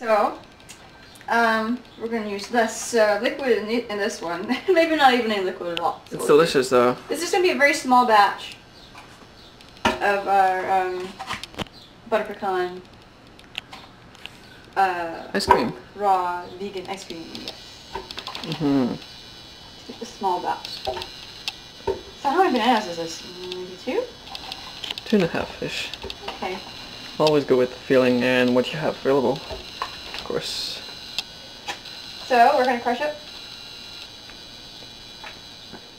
So, we're going to use less liquid in this one. Maybe not even any liquid at all. So it's delicious though. This is going to be a very small batch of our butter pecan ice cream. Raw vegan ice cream. Just a small batch. So how many bananas is this? Maybe 2? 2.5-ish. Okay. Always go with the feeling and what you have available, of course. So we're gonna crush it.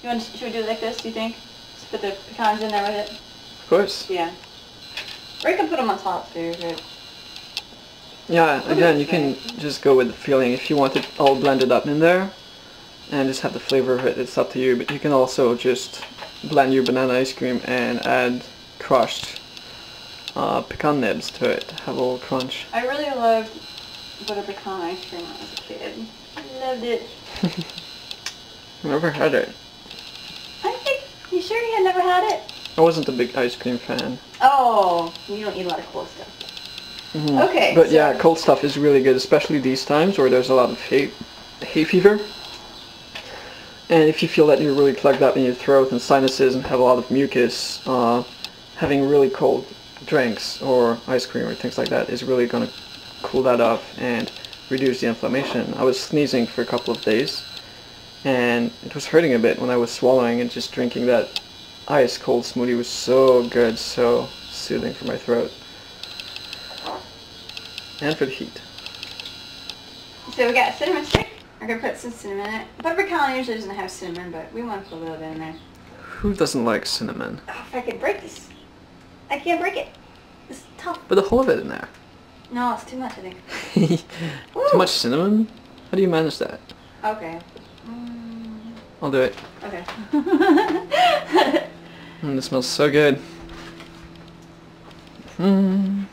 Should we do it like this? Do you think? Just put the pecans in there with it. Of course. Yeah. Or you can put them on top too. Yeah. Again, you can just go with the feeling. If you want it all blended up in there, and just have the flavor of it, it's up to you. But you can also just blend your banana ice cream and add crushed pecan nibs to it to have a little crunch. I really loved butter pecan ice cream when I was a kid. I loved it. Never had it. I think, you sure you had never had it? I wasn't a big ice cream fan. Oh, you don't eat a lot of cold stuff. Okay. But so yeah, cold stuff is really good, especially these times where there's a lot of hay fever. And if you feel that you're really plugged up in your throat and sinuses and have a lot of mucus, having really cold drinks or ice cream or things like that is really going to cool that off and reduce the inflammation. I was sneezing for a couple of days and it was hurting a bit when I was swallowing, and just drinking that ice cold smoothie was so good, so soothing for my throat and for the heat. So we got a cinnamon stick. We're going to put some cinnamon in it. Butter pecan usually doesn't have cinnamon, but we want to put a little bit in there. Who doesn't like cinnamon? Oh, if I could break this. I can't break it. It's tough. Put the whole of it in there. No, it's too much, I think. Too much cinnamon? How do you manage that? Okay. I'll do it. Okay. This smells so good. There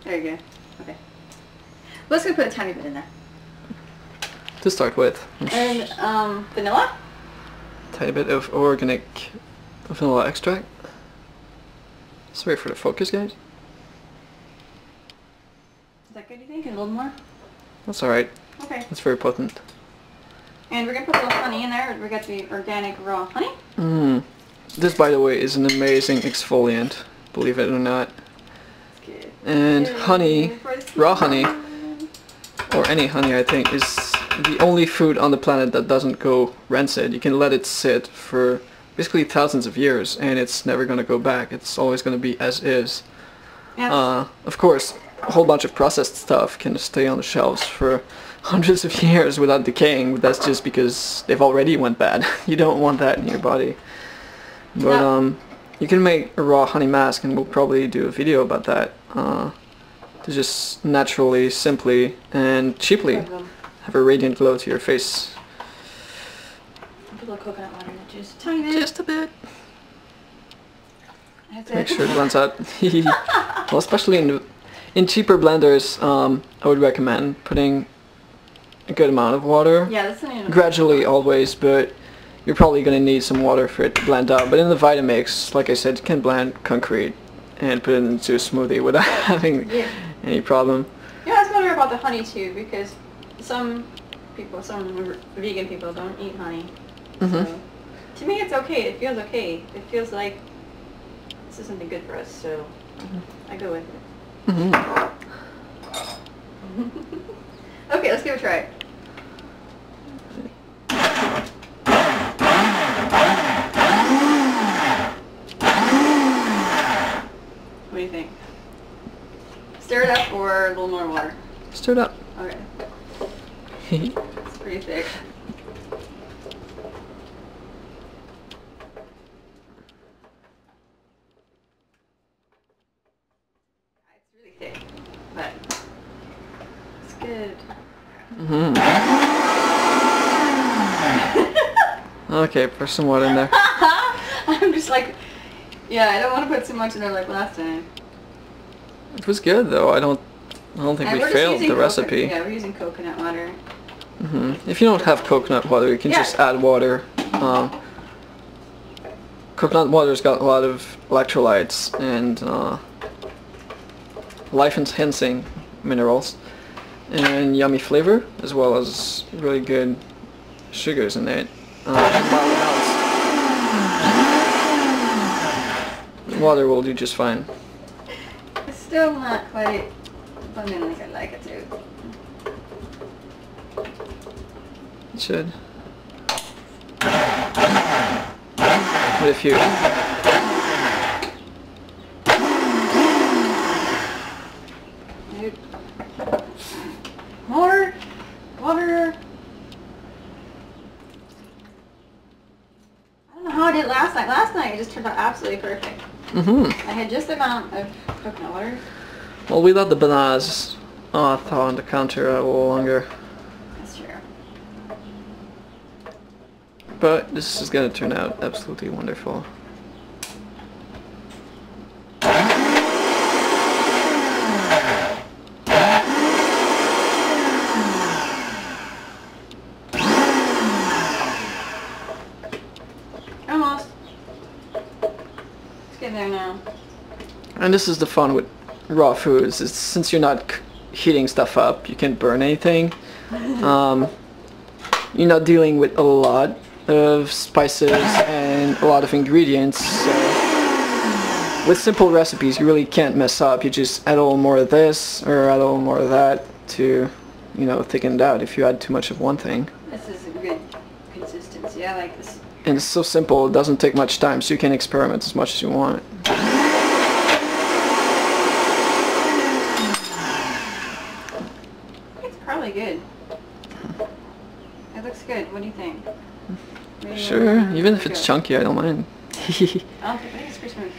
you go. Okay. Let's go put a tiny bit in there. To start with. And vanilla? Tiny bit of organic vanilla extract. Sorry for the focus, guys. Is that good, you think? A little more? That's alright. Okay. It's very potent. And we're going to put a little honey in there. We got the organic raw honey. This, by the way, is an amazing exfoliant, believe it or not. Good. And honey, raw honey, or any honey, I think, is the only food on the planet that doesn't go rancid. You can let it sit for basically thousands of years and it's never going to go back. It's always going to be as is. Yes. Of course, a whole bunch of processed stuff can stay on the shelves for hundreds of years without decaying, but that's just because they've already went bad. You don't want that in your body. But no. You can make a raw honey mask, and we'll probably do a video about that. To just naturally, simply, and cheaply have a radiant glow to your face. Put a little coconut water in it, just a tiny bit. Just a bit. That's Make sure it blends out. Well, especially in cheaper blenders, I would recommend putting a good amount of water. Yeah, that's not gradually, always, but you're probably going to need some water for it to blend out. But in the Vitamix, like I said, you can blend concrete and put it into a smoothie without having any problem. You know, I was wondering about the honey too, because some vegan people don't eat honey. So, to me, it's okay. It feels okay. It feels like this is something good for us, so I go with it. Okay, let's give it a try. What do you think? Stir it up or a little more water? Stir it up. Okay. It's pretty thick. It's really thick, but it's good. Okay, put some water in there. I'm just like, yeah, I don't want to put too much in there like last time. It was good though. I don't think we failed the recipe. Yeah, we're using coconut water. If you don't have coconut water, you can just add water. Coconut water's got a lot of electrolytes and life-enhancing minerals. and yummy flavor, as well as really good sugars in it. Mildly balanced. Water will do just fine. It's still not quite bubbling like I like it to. It should. What if you... More water. I don't know how I did last night. Last night it just turned out absolutely perfect. I had just the amount of coconut water. Well, we let the bananas thaw on the counter a little longer. That's true. But this is gonna turn out absolutely wonderful. Almost. It's getting there now. And this is the fun with raw foods. It's, since you're not heating stuff up, you can't burn anything. You're not dealing with a lot of spices and a lot of ingredients. So with simple recipes, you really can't mess up. You just add a little more of this or add a little more of that to, you know, thicken it out if you add too much of one thing. This is a good consistency. I like this. And it's so simple, it doesn't take much time, so you can experiment as much as you want. It's probably good. It looks good. What do you think? Maybe Sure, even if good. it's chunky, I don't mind. I don't think it's pretty smooth.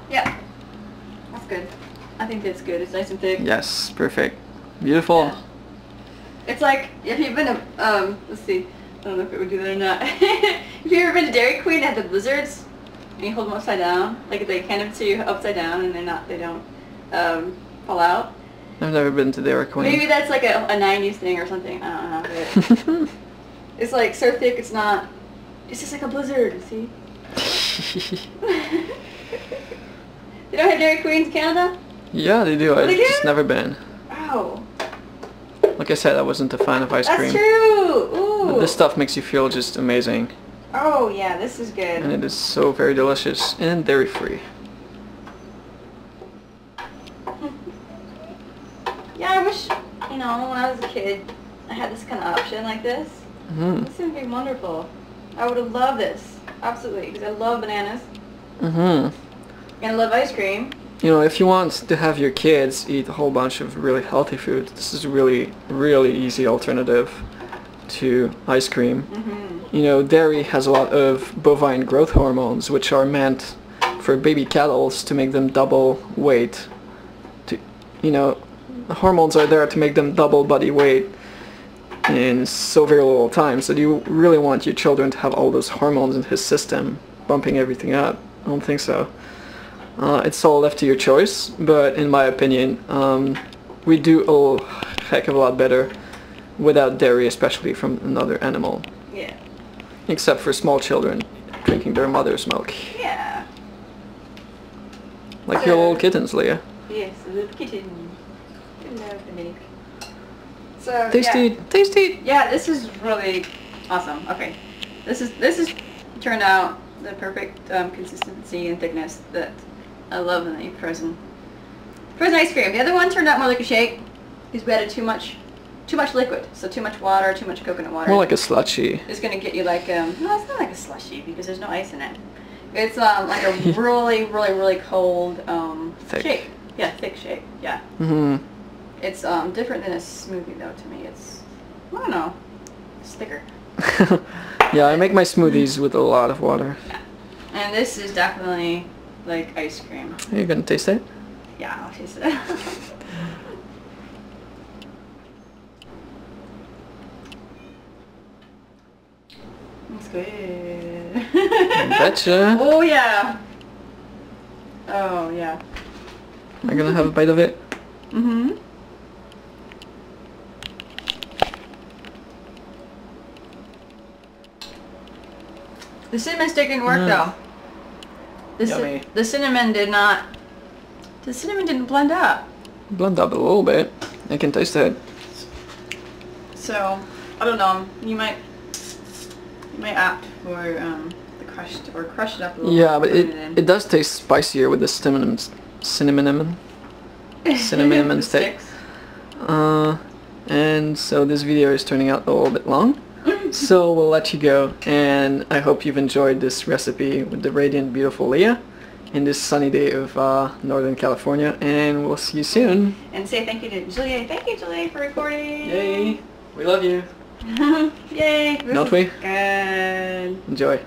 Yeah, that's good. I think that's good. It's nice and thick. Yes, perfect. Beautiful. Yeah. It's like, if you've been to, let's see, I don't know if it would do that or not. If you've ever been to Dairy Queen and had the blizzards, and you hold them upside down, like they hand them to you upside down and they don't fall out. I've never been to Dairy Queen. Maybe that's like a 90s thing or something. I don't know. But it's like so thick it's not, it's just like a blizzard, see? They don't have Dairy Queens in Canada? Yeah, they do. I've just never been. Oh. Like I said, I wasn't a fan of ice cream. That's true! Ooh. But this stuff makes you feel just amazing. Oh yeah, this is good. And it is so very delicious and dairy free. Yeah, I wish, you know, when I was a kid, I had this kind of option like this. This would be wonderful. I would have loved this. Absolutely, because I love bananas. And I love ice cream. You know, if you want to have your kids eat a whole bunch of really healthy food, this is a really, really easy alternative to ice cream. You know, dairy has a lot of bovine growth hormones, which are meant for baby cattle to make them double weight. You know, the hormones are there to make them double body weight in so very little time. So do you really want your children to have all those hormones in his system, bumping everything up? I don't think so. It's all left to your choice, but in my opinion, we do a heck of a lot better without dairy, especially from another animal. Yeah. Except for small children drinking their mother's milk. Yeah. Like your little kittens, Leia. Yes, a little kitten. I love the milk. So, Tasty, yeah. tasty! Yeah, this is really awesome. Okay. This is turned out the perfect consistency and thickness that I love in the frozen ice cream. The other one turned out more like a shake because we added too much liquid. So too much water, too much coconut water. More like a slushy. It's gonna get you like no, it's not like a slushy because there's no ice in it. It's like a really, really, really cold Thick. shake. Yeah, thick shake. Yeah. It's different than a smoothie though. To me, it's I don't know. It's thicker. Yeah, I make my smoothies with a lot of water. Yeah. And this is definitely like ice cream. Are you gonna taste it? Yeah, I'll taste it. It's good. Betcha. Oh yeah. Oh yeah. Am I gonna have a bite of it? The cinnamon stick didn't work though. Yummy. The cinnamon did not. The cinnamon didn't blend up. Blend up a little bit. I can taste it. So I don't know. You might opt for the crushed or crush it up a little. Yeah, but it does taste spicier with the cinnamon stick. And so this video is turning out a little bit long. So we'll let you go, and I hope you've enjoyed this recipe with the radiant, beautiful Leia in this sunny day of Northern California, and we'll see you soon. And say thank you to Julien. Thank you, Julien, for recording. Yay! We love you. Yay! Don't we? Good. Enjoy.